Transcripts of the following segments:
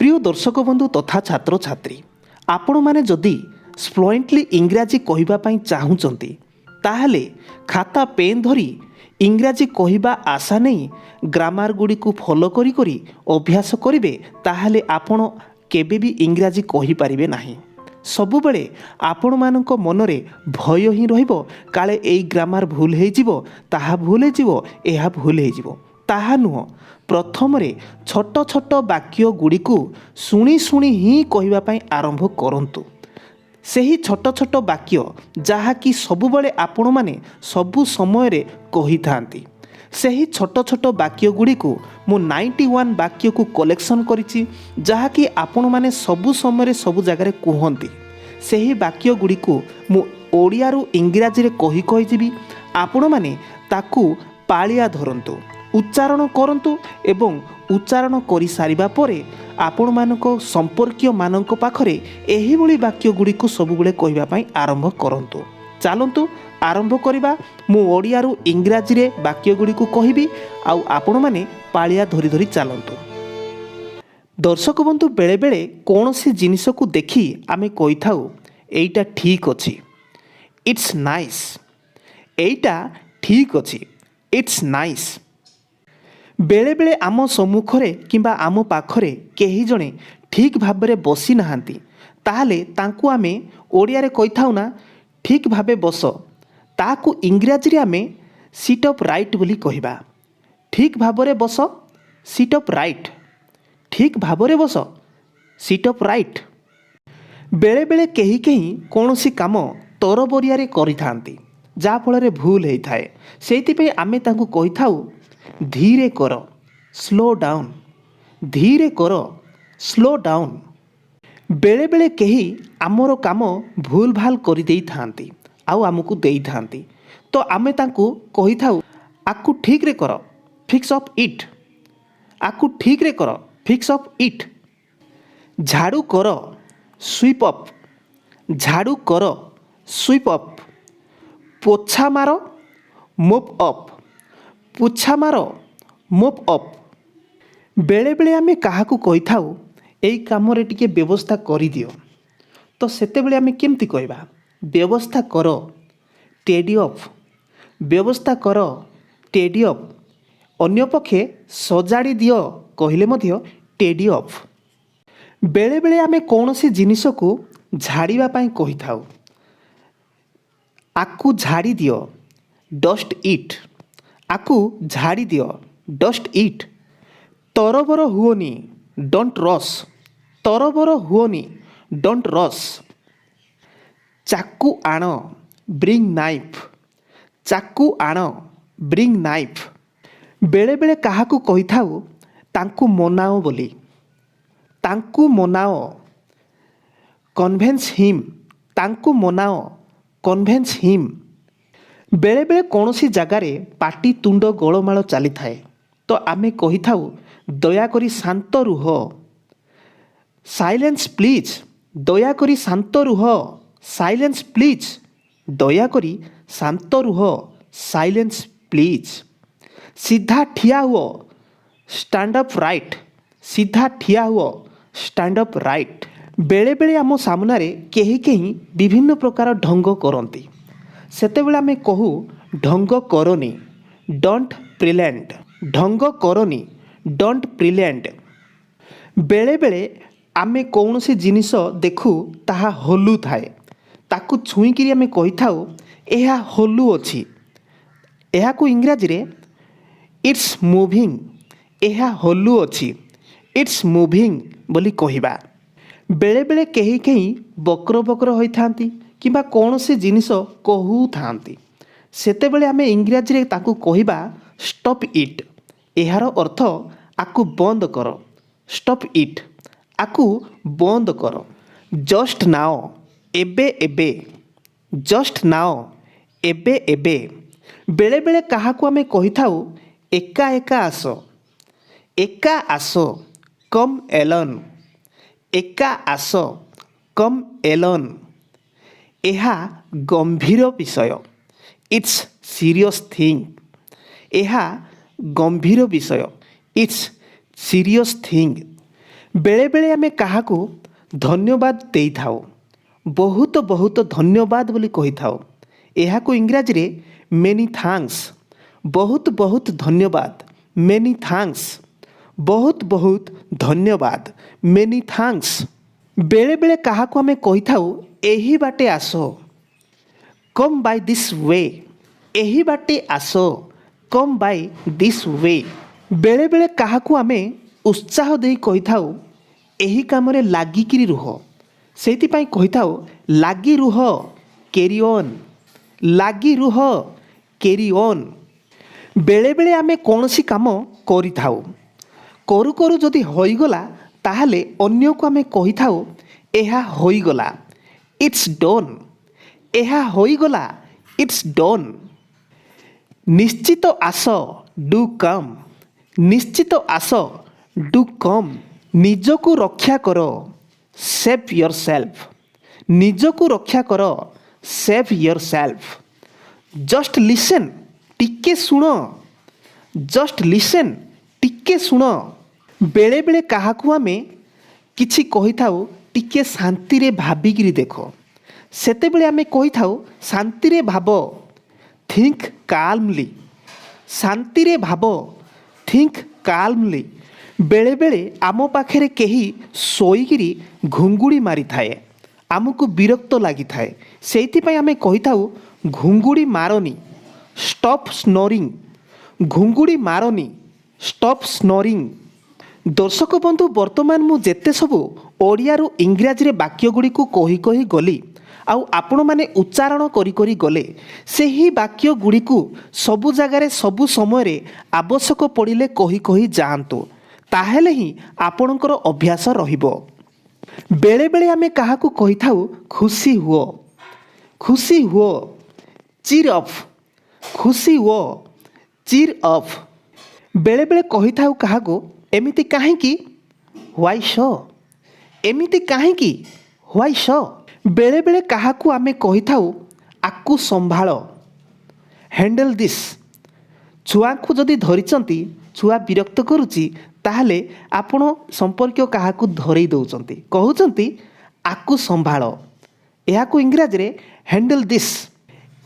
प्रिय दर्शक बंधु तथा छात्र छात्री आपण मैंने जदि फ्लुएंटली इंग्राजी कहवाई चाहूँगी ताहले खाता पेन धरी इंग्राजी कहवा आशा नहीं ग्रामर गुड़ी को फॉलो करी करी अभ्यास करेंगे ताहले आपण केबे भी इंग्राजी कहि पारिबे नाही। सबुबले आपण मानक मनरे भय ही रहिबो काले एई ग्रामर भूल हे जिवो ताहा भूल हे जिवो एहा भूल हे जिवो ताहा नुह। प्रथम छोट छोट वाक्य गुड़ी को शुणी शुणी ही कहवाई आरंभ करंतु। सही छोट छोट वाक्य जहाँकि सबुबले आपण माने सबु समय रे कहि थांती सही छोट छोट वाक्य गुड़ी को मु 91 वाक्य को कलेक्शन करिछि जहाँकि आपण माने सबु समय रे सबु जगह कहती सही वाक्य गुड़ी को मु ओडिया रु इंग्राजी रे कहि कहि जिबी आपण माने ताकू पालिया धरंतु उच्चारण करंतु एवं उच्चारण करि सारिबा परे आपण मानक संपर्कीय मानक पाखरे एही भली वाक्य गुड़ी को सबुबले कहबा पई आरंभ करंतु। चलंतु आरंभ करिबा मु ओडिया रु इंग्राजी रे वाक्य गुड़ी को कहबी आउ आपण माने पालिया धरी धरी चलंतु। दर्शक बंधु बेले बेले कौनसी जिनिस को देखी आमे कहि थाउ एइटा ठीक अछि इट्स नाइस एइटा ठीक अछि इट्स नाइस। बेले बेले आम सम्मुखरे किंबा आम पाखरे केही जणे ठीक भाबरे बसी नाहांती ताहले तांकु आमे ओडिया रे कहि थाउ ना ठीक भाबे बस ताकु इंग्राजी रे आमे सीट अप राइट बोली कहिबा। ठीक भाबरे बस सीट अप राइट ठीक भाबरे बस सीट अप राइट। बेले बेले केही केही कौनसी काम तरबरिया रे करि थांती जा फଳରେ भूल हेई थाए सेति पे आमे तांकु कहि थाउ धीरे कर स्लो डाउन धीरे कर स्लो डाउन। बेले बेले कहीं आमर काम भूल भाल करि देई थांती आउ आमको देई थांती तो आमे तांकु कहि थाउ आकु ठीक रे कर फिक्स अप इट आकु ठीक रे कर फिक्स अप इट। झाड़ू कर स्वीप अप झाड़ू कर स्वीप अप। पोछा मारो मोप अप पोछा मारो मोप अप। बेले बेले आमे काहाकू कहि थाउ एई काम रे टिके व्यवस्था करि दियो तो सेते बेले आमे केमती कहबा व्यवस्था करो टेडी अप व्यवस्था करो टेडी अप। अन्य पक्षे सजाड़ी दियो कहिले मध्य टेडी अप। बेले बेले आमे कौनसी जिनिस को झाड़ीबा पई कहि थाउ आकू झाड़ी दियो डस्ट इट आकू झाड़ी दियो डस्ट इट। तरबर हुओनी डोंट रस तरबर हुओनी डोंट रस। चाकू आण ब्रिंग नाइफ चाकू आण ब्रिंग नाइफ। बेले बेले काहाकू कहि थाउ तांकू मनाओ बोली तांकू मनाओ कन्वेंस हिम तांकू मनाओ कन्वेंस हिम। बेले बेले कौनसी जगार पाटी तुंड गोलमाल चली थाए तो आमे कहि थाउ दयाकरी शांत रुह साइलेंस प्लीज दयाकरी शांत रुह साइलेंस प्लीज दयाकरी शांत रुह साइलेंस प्लीज। सीधा ठिया हुओ स्टैंड अप राइट सीधा ठिया हुओ स्टैंड अप राइट। बेले बेले आम सामने केही केही विभिन्न प्रकार ढंग करती सेतेबेले आमे कहू ढंग करनी डोंट प्रिलेंट ढंग करनी डोंट प्रिलेंट। बेले बेले आमे कौनसी जिनिस देखू ताहा होलू थाए ताकू छुईकिरी आमे कहि थाउ एहा होलू अछि एहा को इंग्राजी रे इट्स मूविंग एहा होलू अछि इट्स मूविंग बोली कहिबा। बेले बेले केही केही बकर बकर होई थांती किंबा कौनसी जिनिस कहू थांती सेतेबेले आमे इंग्राजी रे ताकू कहिबा स्टॉप इट एहार अर्थ आकू बंद कर स्टॉप इट आकू बंद कर। जस्ट नाओ एबे एबे जस्ट नाओ एबे एबे। बेले बेले काहाकू आमे कहि थाउ एका एका आसो कम एलन एका आसो कम एलन। एहा गंभीर विषय इट्स सीरियस थिंग एहा गंभीर विषय इट्स सीरियस थिंग। बेले बेले आमे काहाकू धन्यवाद देई थाओ बहुत बहुत धन्यवाद बोली कही थाओ एहाकू इंग्राजी रे मेनी थैंक्स बहुत बहुत धन्यवाद मेनी थैंक्स बहुत बहुत धन्यवाद मेनी थैंक्स बेले बेले काहाकू आमे कही थाओ एही बाटे आसो कम बाय दिस वे एही बाटे आसो कम बाय दिस वे बेले बेले काहाकू आमे उत्साह देई कही थाओ एही कामरे लागिकिरी रुह सेथिपाई कही थाओ लागी रुह कैरी ऑन लागी रुह कैरी ऑन बेले बेले आमे कौनसी काम करी थाओ करू करू जदि होइगला ताहले अन्य को आमे कही थाओ एहा होइगला इट्स डन एहा होइगला इट्स डन निश्चित आस डू कम निश्चित आस डू कम निजको रक्षा कर सेव योर सेल्फ निजको रक्षा कर save your self just listen टिके सुन जस्ट लिसन टिके सुन बेले बेले काहाकू आमे किछि कही थाओ टिके शांति रे भाबिकिरी देखो सेते बेले आमे कही थाओ शांति रे भाबो थिंक काल्मली शांति रे भाबो थिंक काल्मली बेले बेले आम पाखे केही शोईकिरी घुंगुड़ी मारी थाए आमको विरक्त लगी थाए सेइथिपाई आमे कही थाओ घुंगुड़ी मारनी स्टॉप स्नोरिंग घुंगुड़ी मारनी स्टॉप स्नोरिंग दर्शक बंधु वर्तमान मु जेते सबु ओडियारू इंग्राजी रे वाक्य गुड़ी को कही कही गली आउ आपण माने उच्चारण करी करी गले सेही वाक्य गुड़ी को सबु जगार सबु समय रे आवश्यक पड़िले कही कही जाआंतु ताहेले ही आपणकर अभ्यास रहिबो बेले बेले आमे काहाकू कही थाउ खुशी हुओ चीर अप खुशी हुओ चीर अप बेले बेले कही थाउ काहाकू एमिति काहेकि व्हाई शो एमिति काहेकि व्हाई शो बेले बेले काहाकू आमे कही थाउ आकू संभाळ हैंडल दिस छुआ को जदि धरिचंती छुआ विरक्त करुची ताहले आपण संपर्क काहाकू धरई दउचंती कहउचंती आकू संभाळ एहाकू इंग्राजी रे हैंडल दिस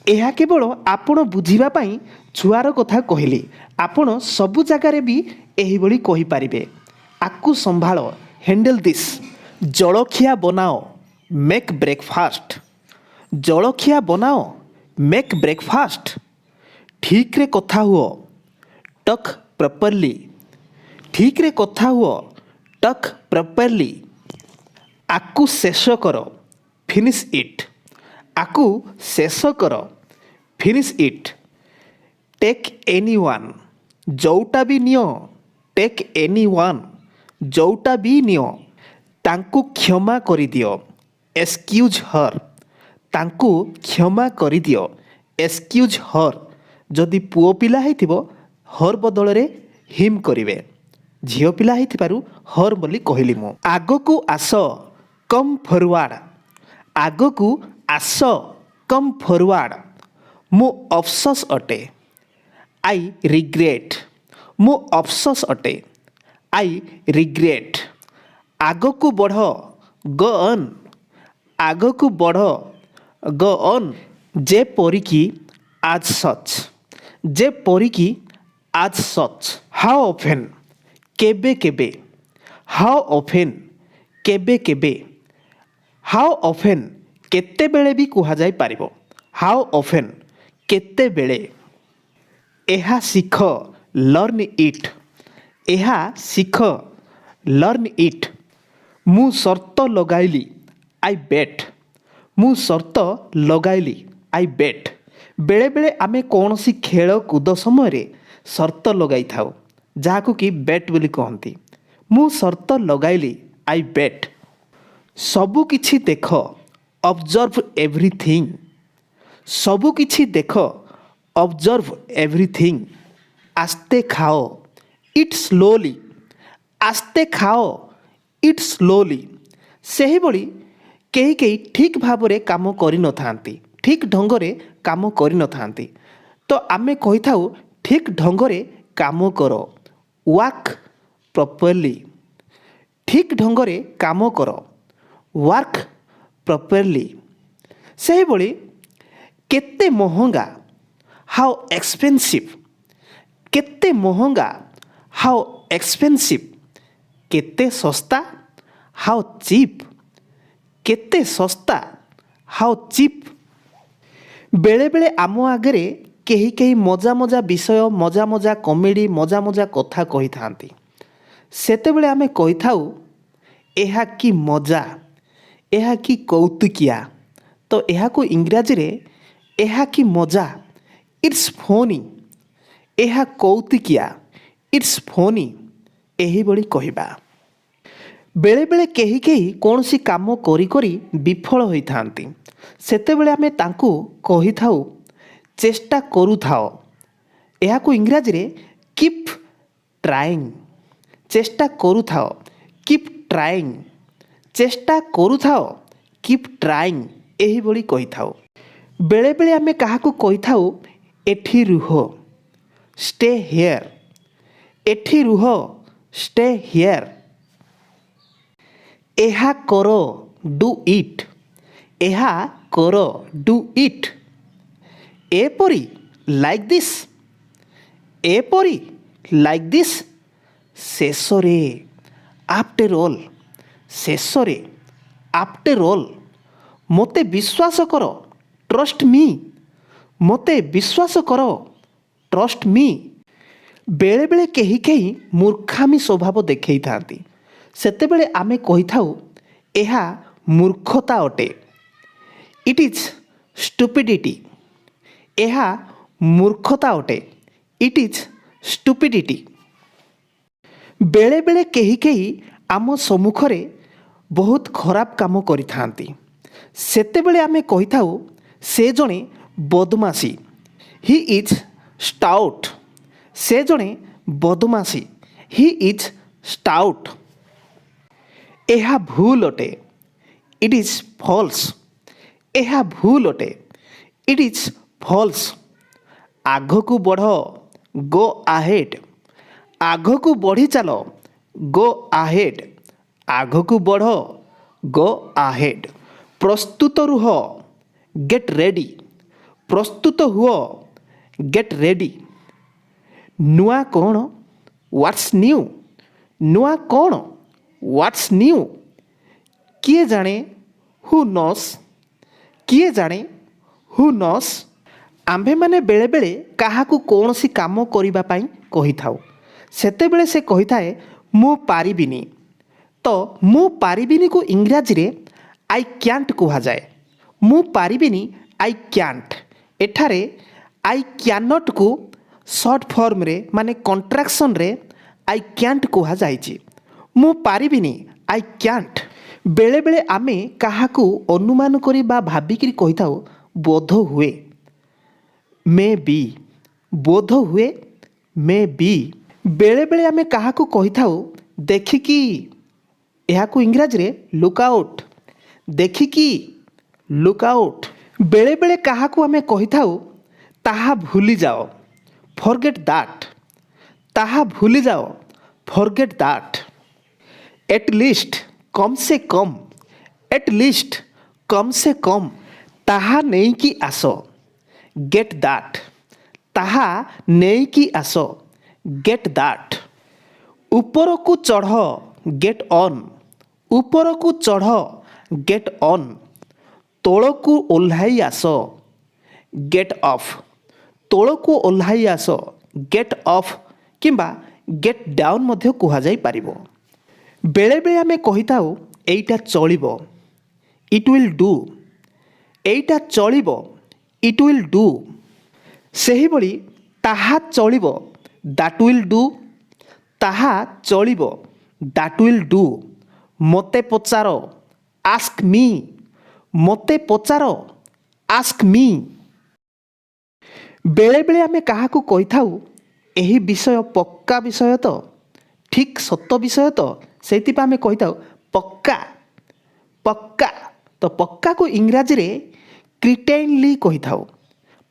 ଏହା କେବଳ ଆପଣ ବୁଝିବା ପାଇଁ ଛୁଆର କଥା କହିଲି ଆପଣ ସବୁ ଜାଗାରେ ବି ଏହିଭଳି କହିପାରିବେ ଆକୁ ସମ୍ଭାଳ ହ୍ୟାଣ୍ଡେଲ୍ ଦିସ୍ ଜଳଖିଆ ବନାଅ ମେକ୍ ବ୍ରେକଫାଷ୍ଟ ଜଳଖିଆ ବନାଅ ମେକ୍ ବ୍ରେକଫାଷ୍ଟ ଠିକ୍ରେ କଥା ହୁଅ ଟକ୍ ପ୍ରପରଲି ଠିକ୍ରେ କଥା ହୁଅ ଟକ୍ ପ୍ରପରଲି ଆକୁ ଶେଷ କର ଫିନିଶ୍ ଇଟ୍ ଆକୁ ଶେଷ କର ଫିନିଶ୍ ଇଟ୍ ଟେକ୍ ଏନି ୱାନ୍ ଯେଉଁଟା ବି ନିଅ ଟେକ୍ ଏନି ୱାନ୍ ଯେଉଁଟା ବି ନିଅ ତାଙ୍କୁ କ୍ଷମା କରିଦିଅ ଏକ୍ସକ୍ୟୁଜ୍ ହର୍ ତାଙ୍କୁ କ୍ଷମା କରିଦିଅ ଏକ୍ସକ୍ୟୁଜ୍ ହର୍ ଯଦି ପୁଅ ପିଲା ହେଇଥିବ ହର୍ ବଦଳରେ ହିମ୍ କରିବେ ଝିଅ ପିଲା ହେଇଥିବାରୁ ହର୍ ବୋଲି କହିଲି ମୁଁ ଆଗକୁ ଆସ କମ୍ ଫରୱାର୍ଡ଼ ଆଗକୁ ଆସ କମ୍ ଫରୱାର୍ଡ଼ ମୁଁ ଅଫସୋସ ଅଟେ ଆଇ ରିଗ୍ରେଟ୍ ମୁଁ ଅଫସୋସ ଅଟେ ଆଇ ରିଗ୍ରେଟ୍ ଆଗକୁ ବଢ଼ ଗ ଅନ୍ ଆଗକୁ ବଢ଼ ଗ ଅନ୍ ଯେପରିକି ଆଜ୍ ସଚ୍ ଯେପରିକି ଆଜ୍ ସଚ୍ ହାଉ ଅଫେନ୍ କେବେ କେବେ ହାଉ ଅଫେନ୍ କେବେ କେବେ ହାଉ ଅଫେନ୍ କେତେବେଳେ ବି କୁହାଯାଇପାରିବ ହାଉ ଅଫେନ୍ କେତେବେଳେ ଏହା ଶିଖ ଲର୍ନ ଇଟ୍ ଏହା ଶିଖ ଲର୍ନ ଇଟ୍ ମୁଁ ସର୍ତ୍ତ ଲଗାଇଲି ଆଇ ବେଟ୍ ମୁଁ ସର୍ତ୍ତ ଲଗାଇଲି ଆଇ ବେଟ୍ ବେଳେବେଳେ ଆମେ କୌଣସି ଖେଳକୁଦ ସମୟରେ ସର୍ତ୍ତ ଲଗାଇଥାଉ ଯାହାକୁ କି ବେଟ୍ ବୋଲି କହନ୍ତି ମୁଁ ସର୍ତ୍ତ ଲଗାଇଲି ଆଇ ବେଟ୍ ସବୁକିଛି ଦେଖ ଅବଜର୍ଭ ଏଭ୍ରିଥିଙ୍ଗ ସବୁକିଛି ଦେଖ ଅବଜର୍ଭ ଏଭ୍ରିଥିଙ୍ଗ ଆସ୍ତେ ଖାଅ ଇଟ୍ ସ୍ଲୋଲି ଆସ୍ତେ ଖାଅ ଇଟ୍ ସ୍ଲୋଲି ସେହିଭଳି କେହି କେହି ଠିକ୍ ଭାବରେ କାମ କରିନଥାନ୍ତି ଠିକ୍ ଢଙ୍ଗରେ କାମ କରିନଥାନ୍ତି ତ ଆମେ କହିଥାଉ ଠିକ୍ ଢଙ୍ଗରେ କାମ କର ୱାକ୍ ପ୍ରପରଲି ଠିକ୍ ଢଙ୍ଗରେ କାମ କର, ୱାର୍କ ପ୍ରପରଲି। ସେହିଭଳି କେତେ ମହଙ୍ଗା, ହାଉ ଏକ୍ସପେନ୍ସିଭ୍, କେତେ ମହଙ୍ଗା, ହାଉ ଏକ୍ସପେନ୍ସିଭ୍, କେତେ ଶସ୍ତା, ହାଉ ଚିପ୍, କେତେ ଶସ୍ତା, ହାଉ ଚିପ୍। ବେଳେବେଳେ ଆମ ଆଗରେ କେହି କେହି ମଜା ମଜା ବିଷୟ, ମଜା ମଜା କମେଡ଼ି, ମଜା ମଜା କଥା କହିଥାନ୍ତି। ସେତେବେଳେ ଆମେ କହିଥାଉ ଏହା କି ମଜା, ଏହା କି କୌତୁକିଆ। ତ ଏହାକୁ ଇଂରାଜୀରେ ଏହା କି ମଜା, ଇଟ୍ସ ଫୋନି, ଏହା କୌତୁକିଆ, ଇଟ୍ସ ଫୋନି, ଏହିଭଳି କହିବା। ବେଳେବେଳେ କେହି କେହି କୌଣସି କାମ କରି କରି ବିଫଳ ହୋଇଥାନ୍ତି। ସେତେବେଳେ ଆମେ ତାଙ୍କୁ କହିଥାଉ ଚେଷ୍ଟା କରୁଥାଅ। ଏହାକୁ ଇଂରାଜୀରେ କିପ୍ ଟ୍ରାଇଂ, ଚେଷ୍ଟା କରୁଥାଅ, କିପ୍ ଟ୍ରାଇଂ, ଚେଷ୍ଟା କରୁଥାଅ, କିପ୍ ଟ୍ରାଇଂ, ଏହିଭଳି କହିଥାଉ। ବେଳେବେଳେ ଆମେ କାହାକୁ କହିଥାଉ ଏଠି ରୁହ, ଷ୍ଟେ ହିୟର୍, ଏଠି ରୁହ, ଷ୍ଟେ ହିୟର୍। ଏହା କର, ଡୁ ଇଟ୍, ଏହା କର, ଡୁ ଇଟ୍। ଏପରି, ଲାଇକ୍ ଦିସ୍, ଏପରି, ଲାଇକ୍ ଦିସ୍। ଶେଷରେ, ଆଫ୍ଟର ଅଲ୍, ଶେଷରେ, ଆଫ୍ଟର ଅଲ୍। ମୋତେ ବିଶ୍ୱାସ କର, ଟ୍ରଷ୍ଟ ମି, ମୋତେ ବିଶ୍ୱାସ କର, ଟ୍ରଷ୍ଟ ମି। ବେଳେବେଳେ କେହି କେହି ମୂର୍ଖାମୀ ସ୍ୱଭାବ ଦେଖାଇଥାନ୍ତି। ସେତେବେଳେ ଆମେ କହିଥାଉ ଏହା ମୂର୍ଖତା ଅଟେ, ଇଟ୍ ଇଜ୍ ଷ୍ଟୁପିଡ଼ିଟି, ଏହା ମୂର୍ଖତା ଅଟେ, ଇଟ୍ ଇଜ୍ ଷ୍ଟୁପିଡ଼ିଟି। ବେଳେବେଳେ କେହି କେହି ଆମ ସମ୍ମୁଖରେ ବହୁତ ଖରାପ କାମ କରିଥାନ୍ତି। ସେତେବେଳେ ଆମେ କହିଥାଉ ସେ ଜଣେ ବଦମାସି, ହି ଇଜ୍ ଷ୍ଟାଉଟ୍, ସେ ଜଣେ ବଦମାସି, ହି ଇଜ୍ ଷ୍ଟାଉଟ୍। ଏହା ଭୁଲ ଅଟେ, ଇଟ୍ ଇଜ୍ ଫଲ୍ସ, ଏହା ଭୁଲ ଅଟେ, ଇଟ୍ ଇଜ୍ ଫଲ୍ସ। ଆଗକୁ ବଢ଼, ଗୋ ଆହେଡ୍, ଆଗକୁ ବଢ଼ି ଚାଲ, ଗୋ ଆହେଡ୍, ଆଗକୁ ବଢ଼, ଗୋ ଆହେଡ୍। ପ୍ରସ୍ତୁତ ରୁହ, ଗେଟ୍ ରେଡ଼ି, ପ୍ରସ୍ତୁତ ହୁଅ, ଗେଟ୍ ରେଡ଼ି। ନୂଆ କ'ଣ, ହ୍ୱାଟ୍ସ ନ୍ୟୁ, ନୂଆ କ'ଣ, ହ୍ୱାଟ୍ସ ନ୍ୟୁ। କିଏ ଜାଣେ, ହୁ ନୋସ୍, କିଏ ଜାଣେ, ହୁ ନୋସ୍। ଆମ୍ଭେମାନେ ବେଳେବେଳେ କାହାକୁ କୌଣସି କାମ କରିବା ପାଇଁ କହିଥାଉ। ସେତେବେଳେ ସେ କହିଥାଏ ମୁଁ ପାରିବିନି। ତ ମୁଁ ପାରିବିନିକୁ ଇଂରାଜୀରେ ଆଇ କ୍ୟାଣ୍ଟ କୁହାଯାଏ। ମୁଁ ପାରିବିନି, ଆଇ କ୍ୟାଣ୍ଟ। ଏଠାରେ ଆଇ କ୍ୟାନଟ୍କୁ ସର୍ଟ ଫର୍ମରେ ମାନେ କଣ୍ଟ୍ରାକ୍ସନରେ ଆଇ କ୍ୟାଣ୍ଟ କୁହାଯାଇଛି। ମୁଁ ପାରିବିନି, ଆଇ କ୍ୟାଣ୍ଟ। ବେଳେବେଳେ ଆମେ କାହାକୁ ଅନୁମାନ କରି ବା ଭାବିକିରି କହିଥାଉ ବୋଧ ହୁଏ, ମେ ବି, ବୋଧ ହୁଏ, ମେ ବି। ବେଳେବେଳେ ଆମେ କାହାକୁ କହିଥାଉ ଦେଖିକି, ଏହାକୁ ଇଂରାଜୀରେ ଲୁକ୍ ଆଉଟ୍, ଦେଖିକି, ଲୁକ୍ ଆଉଟ୍। ବେଳେବେଳେ କାହାକୁ ଆମେ କହିଥାଉ ତାହା ଭୁଲିଯାଅ, ଫରଗେଟ୍ ଦ୍ୟାଟ୍, ତାହା ଭୁଲିଯାଅ, ଫରଗେଟ୍ ଦ୍ୟାଟ୍। ଏଟ୍ ଲିଷ୍ଟ, କମ୍ ସେ କମ୍, ଏଟ୍ ଲିଷ୍ଟ, କମ୍ ସେ କମ୍। ତାହା ନେଇକି ଆସ, ଗେଟ୍ ଦ୍ୟାଟ୍, ତାହା ନେଇକି ଆସ, ଗେଟ୍ ଦ୍ୟାଟ୍। ଉପରକୁ ଚଢ଼, ଗେଟ୍ ଅନ୍, ଉପରକୁ ଚଢ଼, ଗେଟ୍ ଅନ୍। ତଳକୁ ଓହ୍ଲାଇ ଆସ, ଗେଟ୍ ଅଫ୍, ତଳକୁ ଓହ୍ଲାଇ ଆସ, ଗେଟ୍ ଅଫ୍ କିମ୍ବା ଗେଟ୍ ଡାଉନ୍ ମଧ୍ୟ କୁହାଯାଇପାରିବ। ବେଳେବେଳେ ଆମେ କହିଥାଉ ଏଇଟା ଚଳିବ, ଇଟ୍ ୱିଲ୍ ଡୁ, ଏଇଟା ଚଳିବ, ଇଟ୍ ୱିଲ୍ ଡୁ। ସେହିଭଳି ତାହା ଚଳିବ, ଦ୍ୟାଟ୍ ୱିଲ୍ ଡୁ, ତାହା ଚଳିବ, ଦ୍ୟାଟ୍ ୱିଲ୍ ଡୁ। ମୋତେ ପଚାର, ଆସ୍କ ମି, ମୋତେ ପଚାର, ଆସ୍କ ମି। ବେଳେବେଳେ ଆମେ କାହାକୁ କହିଥାଉ ଏହି ବିଷୟ ପକ୍କା ବିଷୟ ତ, ଠିକ୍ ସତ ବିଷୟ ତ, ସେଇଥିପାଇଁ ଆମେ କହିଥାଉ ପକ୍କା, ପକ୍କା। ତ ପକ୍କାକୁ ଇଂରାଜୀରେ କ୍ରିଟେନଲି କହିଥାଉ,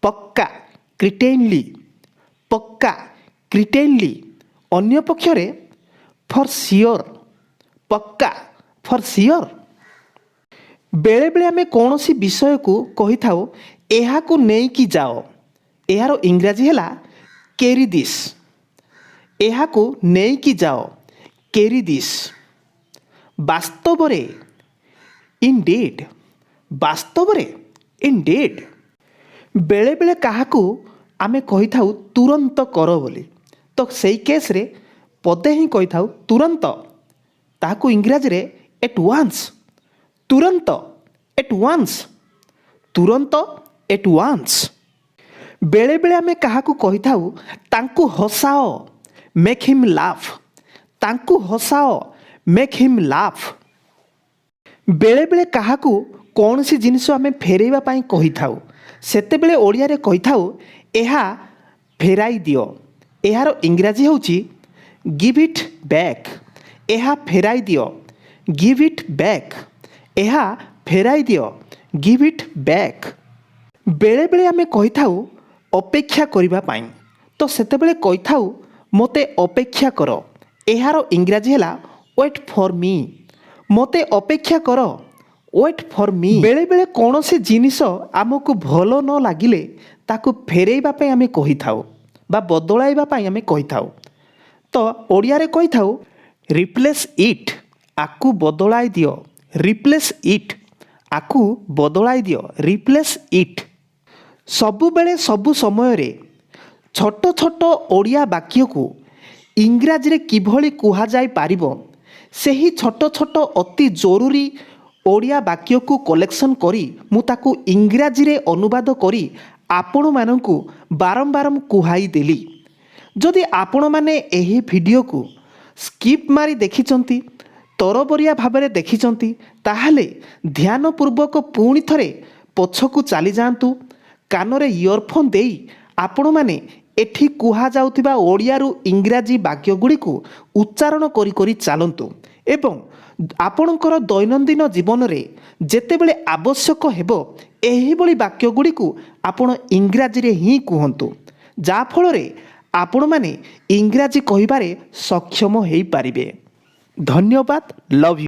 ପକ୍କା, କ୍ରିଟେନଲି, ପକ୍କା, କ୍ରିଟେନଲି। ଅନ୍ୟ ପକ୍ଷରେ ଫର୍ ସିଓର, पक्का फॉर श्योर। बेले बेले आमे कौनसी विषय को कही थाओ एहा को नहीं कि जाओ, एहार इंग्राजी हैला कैरी दिस। एहा को नहीं कि जाओ कैरी दिस। वास्तव रे इनडेड, वास्तव रे इनडेड। बेले बेले काहाकू आमे कही थाउ तुरंत करो बोली, तो सेई केस रे पदे ही कही थाउ तुरंत, ताहाकू इंग्राजी रे एट वांस। तुरंत एट वांस, तुरंत एट वांस। बेले बेले आमे काहाकू कही थाउ तांकू हसाओ, मेक हिम लाफ। तांकू हसाओ, मेक हिम लाफ। बेले बेले काहाकू कौन सी जिनिस आमे फेरेइबा पाई कही थाउ, सेते बेले ओडिया रे कही थाउ एहा फेराई दियो। एहार इंग्राजी होची गिव इट बैक। एहा फेराई दियो, गिव इट बैक। एहा फेराई दियो, गिव इट बैक। बेले बेले आमे कही थाउ अपेक्षा करिबा पाई, तो सेते बेले कही थाउ मोते अपेक्षा करो। एहार इंग्राजी हैला वेट फॉर मी। मोते अपेक्षा करो, वेट फॉर मी। बेले बेले कौन से जिनिस आमको भलो न लागिले ताकू फेरेइबा पाई आमे कही थाउ बा बदलाइबा पाई आमे कही थाउ, तो ओडिया रे कही थाउ रिप्लेस इट। आकू बदलाई दियो, रिप्लेस इट। आकू बदलाई दियो, रिप्लेस इट। सबु बेले सबु समय रे छोट छोट ओडिया वाक्य को इंग्राजी रे किभली कुहा जाई पारिबो, सेही छोट छोट अति जरूरी ओडिया वाक्य को कलेक्शन करी मु ताकू इंग्राजी रे अनुवाद करी आपण माननकू बारंबार कुहाई देली। जदि आपण माने एही वीडियो को स्किप मारी देखिचंती, तरबरिया भाबरे देखिचंती, ताहले ध्यानपूर्वक पुणी थरे पछकू चली जातु। कानरे इयरफोन देई आपण माने एठी कुहा जाउथिबा ओडियारू इंग्राजी वाक्य गुडी को उच्चारण करी करी चालंतु एवं आपणकर दैनंदिन जीवन रे जेतेबेले आवश्यक हेबो एही भली वाक्य गुडी को आपण इंग्राजी रे ही कुहंतु, जा फल रे आपण माने इंग्राजी कहिबारे सक्षम हेई पारिबे। धन्यवाद। Love you.